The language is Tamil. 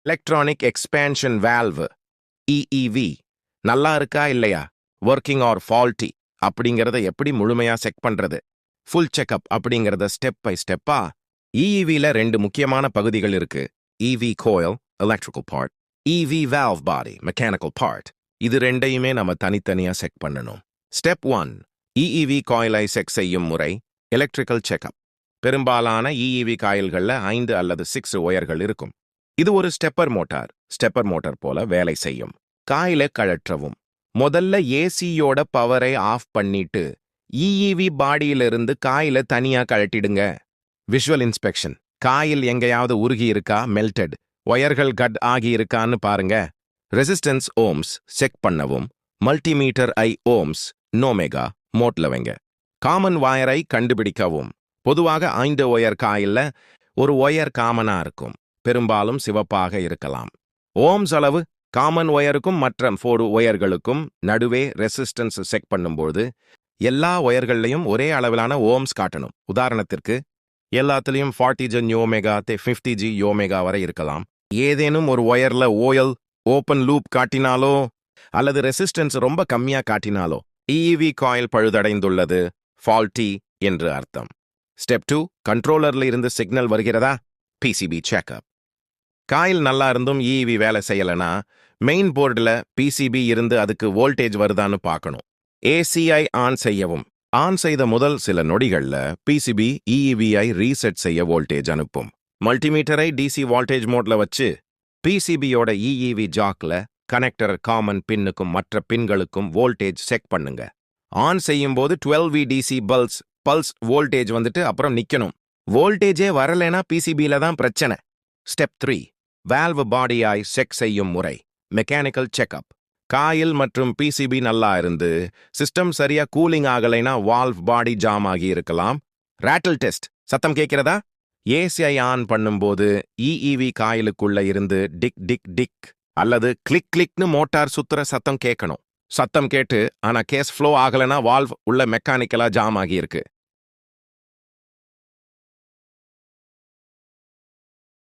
எலக்ட்ரானிக் எக்ஸ்பேன்ஷன் வால்வு இஇவி நல்லா இருக்கா இல்லையா, ஒர்க்கிங் ஆர் ஃபால்ட்டி அப்படிங்கிறத எப்படி முழுமையா செக் பண்றது, ஃபுல் செக்அப் அப்படிங்கிறத ஸ்டெப் பை ஸ்டெப்பா. இஇவில ரெண்டு முக்கியமான பகுதிகள் இருக்கு. இவி கோயில் எலக்ட்ரிக்கல் பார்ட், இவி வால்வ் பாடி மெக்கானிக்கல் பார்ட். இது ரெண்டையுமே நம்ம தனித்தனியா செக் பண்ணணும். ஸ்டெப் 1, இஇவி காயிலை செக் செய்யும் முறை எலக்ட்ரிக்கல் செக்அப். பெரும்பாலான இஇவி காயில்கள்ல 5 அல்லது 6 ஒயர்கள் இருக்கும். இது ஒரு ஸ்டெப்பர் மோட்டார் போல வேலை செய்யும். காயிலை கழற்றவும். முதல்ல ஏசியோட பவரை ஆஃப் பண்ணிட்டு இஇவி பாடியிலிருந்து காயில தனியா கழட்டிடுங்க. Visual inspection. காயில் எங்கேயாவது உருகி இருக்கா, மெல்டட் ஒயர்கள் கட் ஆகி இருக்கான்னு பாருங்க. ரெசிஸ்டன்ஸ் ஓம்ஸ் செக் பண்ணவும். மல்டிமீட்டர் ஓம்ஸ் நோமெகா மோட்ல வைங்க. காமன் வயரை கண்டுபிடிக்கவும். பொதுவாக 5 ஒயர் காயில்ல ஒரு ஒயர் காமனா இருக்கும், பெரும்பாலும் சிவப்பாக இருக்கலாம். ஓம்ஸ் அளவு காமன் ஒயருக்கும் மற்ற 4 ஒயர்களுக்கும் நடுவே ரெசிஸ்டன்ஸ் செக் பண்ணும்போது எல்லா ஒயர்கள்லையும் ஒரே அளவிலான ஓம்ஸ் காட்டணும். உதாரணத்திற்கு எல்லாத்துலேயும் 40 ஜன் யோமேகா 50 ஜி யோமேகா வரை இருக்கலாம். ஏதேனும் ஒரு ஒயர்ல ஓயல் ஓப்பன் லூப் காட்டினாலோ அல்லது ரெசிஸ்டன்ஸ் ரொம்ப கம்மியா காட்டினாலோ இஇவி காயில் பழுதடைந்துள்ளது, ஃபால்ட்டி என்று அர்த்தம். ஸ்டெப் 2, கண்ட்ரோலர்ல இருந்து சிக்னல் வருகிறதா, பிசிபி செக்அப். காயில் நல்லா இருந்தும் இஇவி வேலை செய்யலைன்னா மெயின் போர்டில் பிசிபி இருந்து அதுக்கு வோல்டேஜ் வருதான்னு பார்க்கணும். ஏசிஐ ஆன் செய்யவும். ஆன் செய்த முதல் சில நொடிகள்ல பிசிபி இஇவிஐ ரீசெட் செய்ய வோல்டேஜ் அனுப்பும். மல்டிமீட்டரை டிசி வோல்டேஜ் மோட்ல வச்சு பிசிபியோட இஇவி ஜாக்ல கனெக்டர் காமன் பின்னுக்கும் மற்ற பின்களுக்கும் வோல்டேஜ் செக் பண்ணுங்க. ஆன் செய்யும் போது 12V டிசி பல்ஸ் வோல்டேஜ் வந்துட்டு அப்புறம் நிக்கணும். வோல்டேஜே வரலைனா பிசிபியில தான் பிரச்சனை. ஸ்டெப் 3, வால்வ் பாடியாய் செக் செய்யும் முறை மெக்கானிக்கல் செக்அப். காயில் மற்றும் பிசிபி நல்லா இருந்து சிஸ்டம் சரியா கூலிங் ஆகலைனா வால்வ் பாடி ஜாம் ஆகி இருக்கலாம். ராட்டில் டெஸ்ட். சத்தம் கேட்கிறதா? ஏசிஐ ஆன் பண்ணும்போது இஇவி காயிலுக்குள்ள இருந்து டிக் டிக் டிக் அல்லது கிளிக் கிளிக்னு மோட்டார் சுத்துற சத்தம் கேட்கணும். சத்தம் கேட்டு ஆனா கேஸ் ஃப்ளோ ஆகலைனா வால்வ் உள்ள மெக்கானிக்கலா ஜாம் ஆகி இருக்கு.